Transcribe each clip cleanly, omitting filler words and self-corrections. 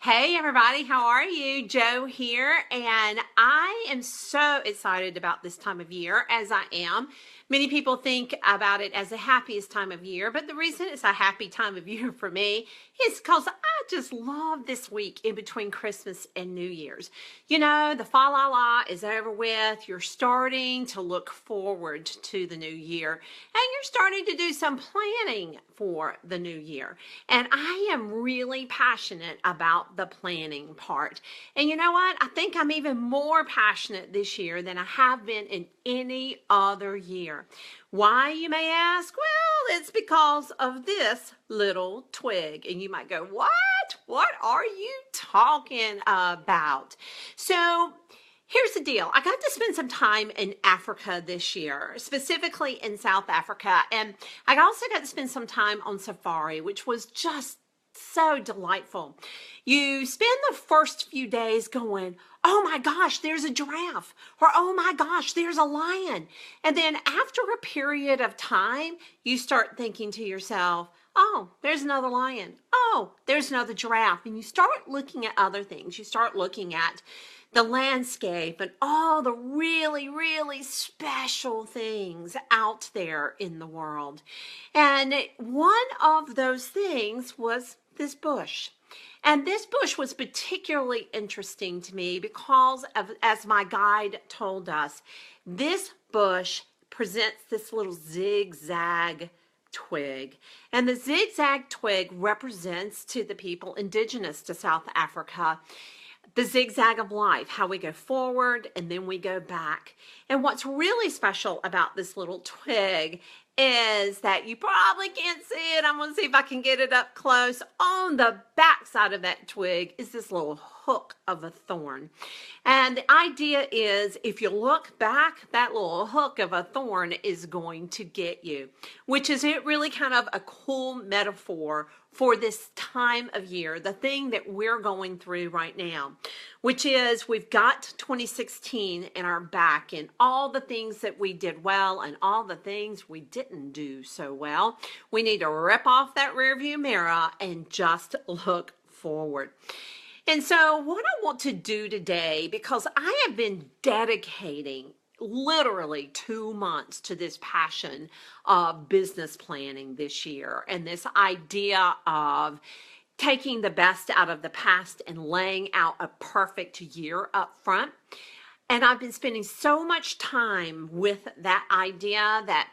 Hey everybody, how are you? Joe here, and I am so excited about this time of year, as I am. Many people think about it as the happiest time of year, but the reason it's a happy time of year for me is because I just love this week in between Christmas and New Year's. You know, the fa la la is over with. You're starting to look forward to the new year, and you're starting to do some planning for the new year. And I am really passionate about the planning part. And you know what? I think I'm even more passionate this year than I have been in any other year. Why, you may ask? Well, it's because of this little twig. And you might go, what? What are you talking about? So here's the deal. I got to spend some time in Africa this year, specifically in South Africa. And I also got to spend some time on safari, which was just so delightful. You spend the first few days going, oh my gosh, there's a giraffe, or oh my gosh, there's a lion. And then after a period of time, you start thinking to yourself, oh, there's another lion. Oh, there's another giraffe. And you start looking at other things. You start looking at the landscape and all the really, really special things out there in the world. And one of those things was this bush. And this bush was particularly interesting to me because of, as my guide told us, this bush presents this little zigzag twig. And the zigzag twig represents to the people indigenous to South Africa the zigzag of life, how we go forward and then we go back. And what's really special about this little twig is that you probably can't see it. I'm going to see if I can get it up close. On the back side of that twig is this little hook of a thorn. And the idea is if you look back, that little hook of a thorn is going to get you, which is it really kind of a cool metaphor for this time of year, the thing that we're going through right now, which is we've got 2016 in our back and all the things that we did well and all the things we didn't do so well. We need to rip off that rearview mirror and just look forward. And so what I want to do today, because I have been dedicating literally 2 months to this passion of business planning this year and this idea of taking the best out of the past and laying out a perfect year up front. And I've been spending so much time with that idea that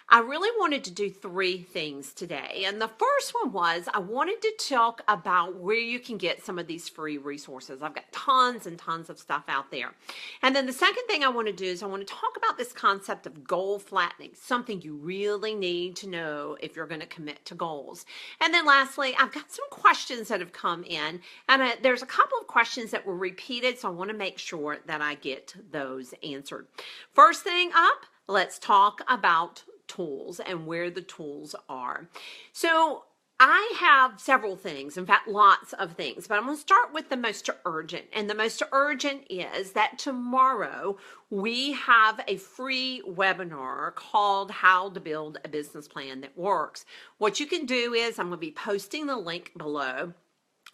I really wanted to do 3 things today. And the first one was I wanted to talk about where you can get some of these free resources. I've got tons and tons of stuff out there. And then the second thing I want to do is I want to talk about this concept of goal flattening, something you really need to know if you're going to commit to goals. And then lastly, I've got some questions that have come in, and there's a couple of questions that were repeated, so I want to make sure that I get those answered. First thing up, let's talk about tools and where the tools are. So I have several things, in fact, lots of things, but I'm going to start with the most urgent. And the most urgent is that tomorrow we have a free webinar called How to Build a Business Plan That Works. What you can do is I'm going to be posting the link below.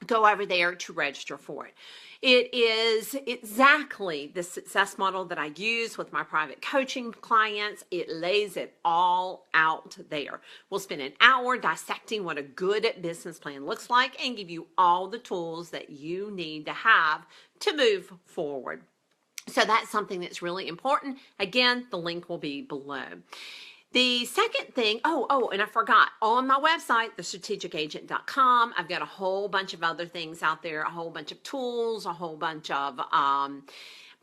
Go over there to register for it. It is exactly the success model that I use with my private coaching clients. It lays it all out there. We'll spend an hour dissecting what a good business plan looks like and give you all the tools that you need to have to move forward. So that's something that's really important. Again, the link will be below. The second thing, and I forgot, on my website, thestrategicagent.com, I've got a whole bunch of other things out there, a whole bunch of tools, a whole bunch of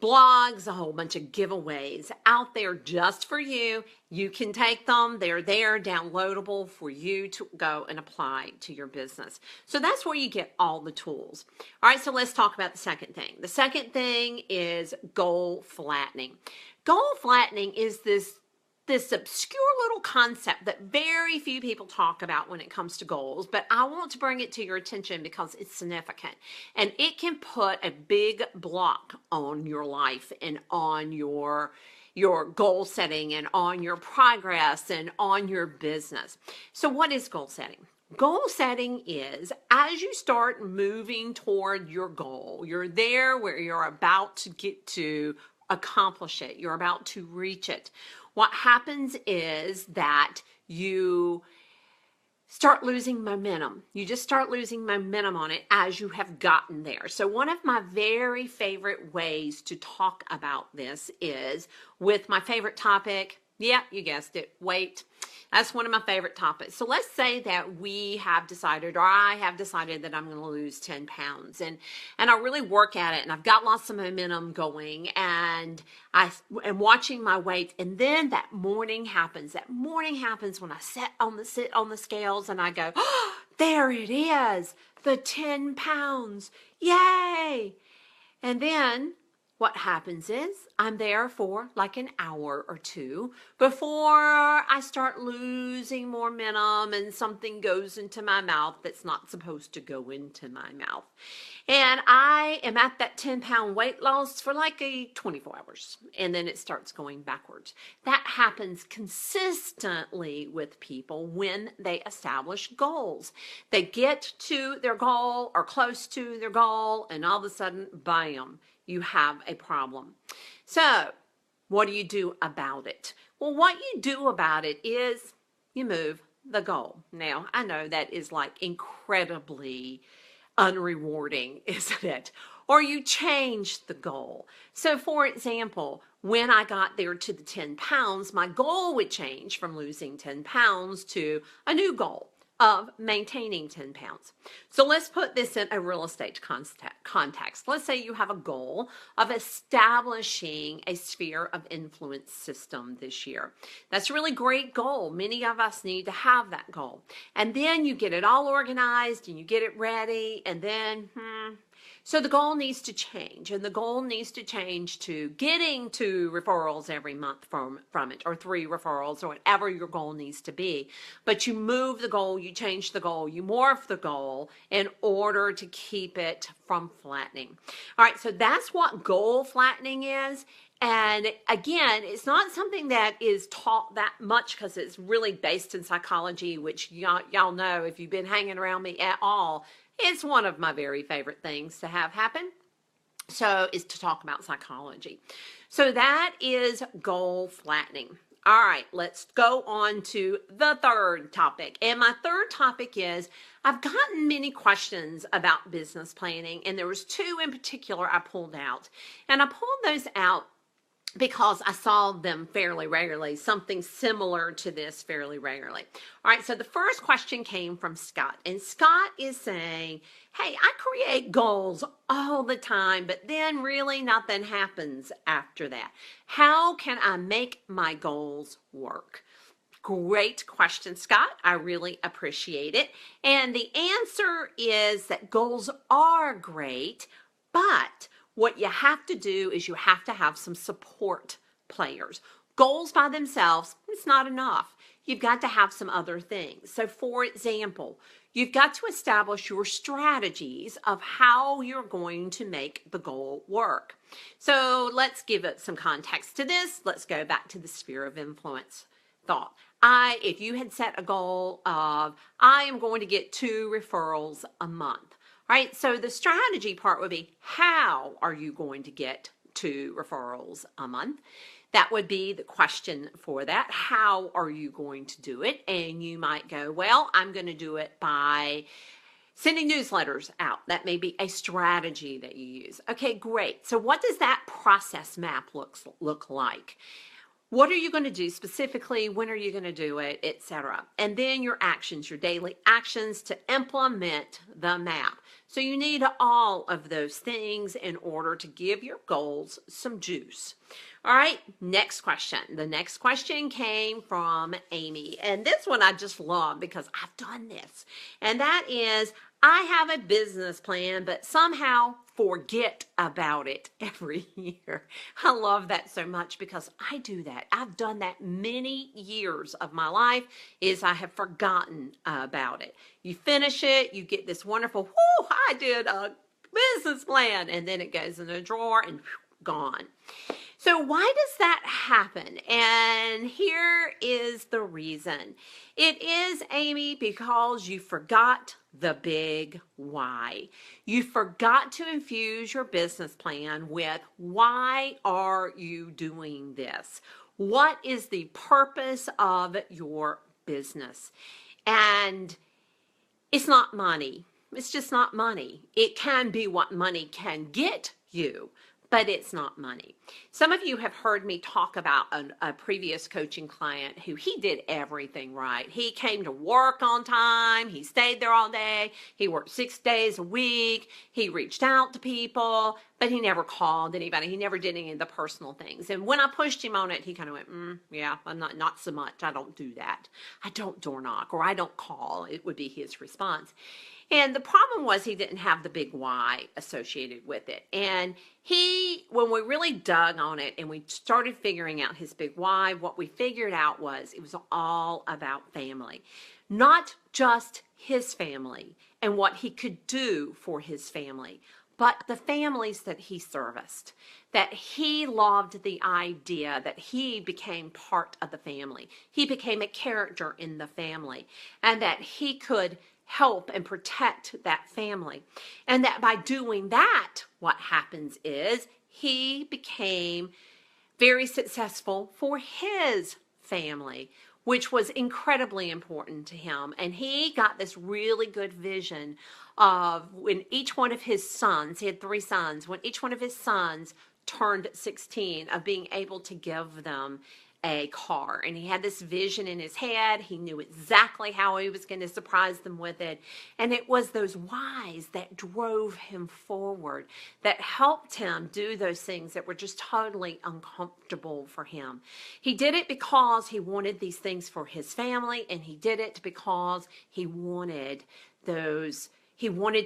blogs, a whole bunch of giveaways out there just for you. You can take them. They're there, downloadable for you to go and apply to your business. So that's where you get all the tools. All right, so let's talk about the second thing. The second thing is goal flattening. Goal flattening is this obscure little concept that very few people talk about when it comes to goals, but I want to bring it to your attention because it's significant and it can put a big block on your life and on your goal setting and on your progress and on your business. So what is goal setting? Goal setting is as you start moving toward your goal, you're there where you're about to get to accomplish it, you're about to reach it. What happens is that you start losing momentum. You just start losing momentum on it as you have gotten there. So one of my very favorite ways to talk about this is with my favorite topic. Yeah, you guessed it, weight. That's one of my favorite topics. So let's say that we have decided, or I have decided that I'm going to lose 10 pounds and I really work at it and I've got lots of momentum going and I am watching my weight. And then that morning happens. That morning happens when I sit on the scales and I go, oh, there it is, the 10 pounds. Yay. And then what happens is I'm there for like an hour or two before I start losing momentum and something goes into my mouth that's not supposed to go into my mouth. And I am at that 10-pound weight loss for like 24 hours and then it starts going backwards. That happens consistently with people when they establish goals. They get to their goal or close to their goal and all of a sudden, bam, you have a problem. So what do you do about it? Well, what you do about it is you move the goal. Now, I know that is like incredibly unrewarding, isn't it? Or you change the goal. So for example, when I got there to the 10 pounds, my goal would change from losing 10 pounds to a new goal of maintaining 10 pounds. So let's put this in a real estate context. Let's say you have a goal of establishing a sphere of influence system this year. That's a really great goal. Many of us need to have that goal. And then you get it all organized and you get it ready and then, so the goal needs to change, and the goal needs to change to getting 2 referrals every month from it, or 3 referrals, or whatever your goal needs to be. But you move the goal, you change the goal, you morph the goal in order to keep it from flattening. All right, so that's what goal flattening is. And again, it's not something that is taught that much because it's really based in psychology, which y'all know if you've been hanging around me at all. It's one of my very favorite things to have happen. So is to talk about psychology. So that is goal flattening. All right, let's go on to the third topic. And my third topic is I've gotten many questions about business planning, and there was 2 in particular I pulled out. And I pulled those out because I saw them fairly regularly, something similar to this fairly regularly. All right, so the first question came from Scott, and Scott is saying, hey, I create goals all the time, but then really nothing happens after that. How can I make my goals work? Great question, Scott. I really appreciate it. And the answer is that goals are great, but what you have to do is you have to have some support players. Goals by themselves, it's not enough. You've got to have some other things. So for example, you've got to establish your strategies of how you're going to make the goal work. So let's give it some context to this. Let's go back to the sphere of influence thought. If you had set a goal of, I am going to get 2 referrals a month. Right, so the strategy part would be, how are you going to get 2 referrals a month? That would be the question for that. How are you going to do it? And you might go, well, I'm going to do it by sending newsletters out. That may be a strategy that you use. Okay, great. So what does that process map look like? What are you going to do specifically? When are you going to do it, etc.? And then your actions, your daily actions to implement the map. So you need all of those things in order to give your goals some juice. All right, next question. The next question came from Amy. And this one I just love because I've done this. And that is, I have a business plan, but somehow forget about it every year. I love that so much because I do that. I've done that many years of my life is I have forgotten about it. You finish it, you get this wonderful, whoo, I did a business plan, and then it goes in a drawer and gone. So why does that happen? And here is the reason. It is, Amy, because you forgot the big why. You forgot to infuse your business plan with why are you doing this? What is the purpose of your business? And it's not money. It's just not money. It can be what money can get you, but it's not money. Some of you have heard me talk about a previous coaching client who he did everything right. He came to work on time. He stayed there all day. He worked 6 days a week. He reached out to people, but he never called anybody. He never did any of the personal things. And when I pushed him on it, he kind of went, yeah, I'm not so much. I don't do that. I don't door knock, or I don't call. It would be his response. And the problem was he didn't have the big why associated with it. And when we really dug on it and we started figuring out his big why, what we figured out was it was all about family. Not just his family and what he could do for his family, but the families that he serviced, that he loved the idea that he became part of the family. He became a character in the family, and that he could help and protect that family. And that by doing that, what happens is he became very successful for his family, which was incredibly important to him. And he got this really good vision of when each one of his sons, he had 3 sons, when each one of his sons turned 16, of being able to give them a car. And he had this vision in his head. He knew exactly how he was going to surprise them with it. And it was those whys that drove him forward, that helped him do those things that were just totally uncomfortable for him. He did it because he wanted these things for his family, and he did it because he wanted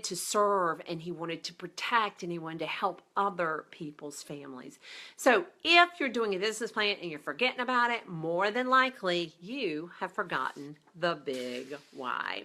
to serve, and he wanted to protect, and he wanted to help other people's families. So if you're doing a business plan and you're forgetting about it, more than likely you have forgotten the big why.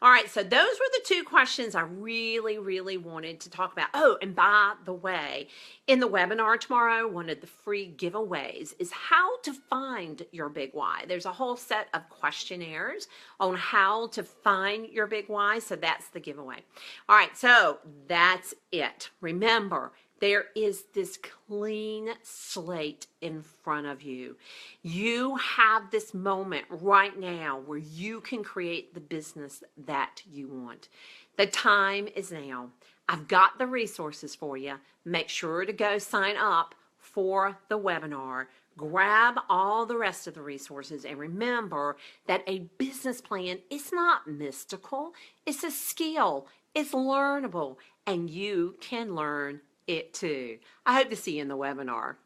All right, so those were the 2 questions I really, really wanted to talk about. Oh, and by the way, in the webinar tomorrow, one of the free giveaways is how to find your big why. There's a whole set of questionnaires on how to find your big why, so that's the giveaway. All right, so that's it. Remember, there is this clean slate in front of you. You have this moment right now where you can create the business that you want. The time is now. I've got the resources for you. Make sure to go sign up for the webinar. Grab all the rest of the resources, and remember that a business plan is not mystical. It's a skill. It's learnable, and you can learn it too. I hope to see you in the webinar.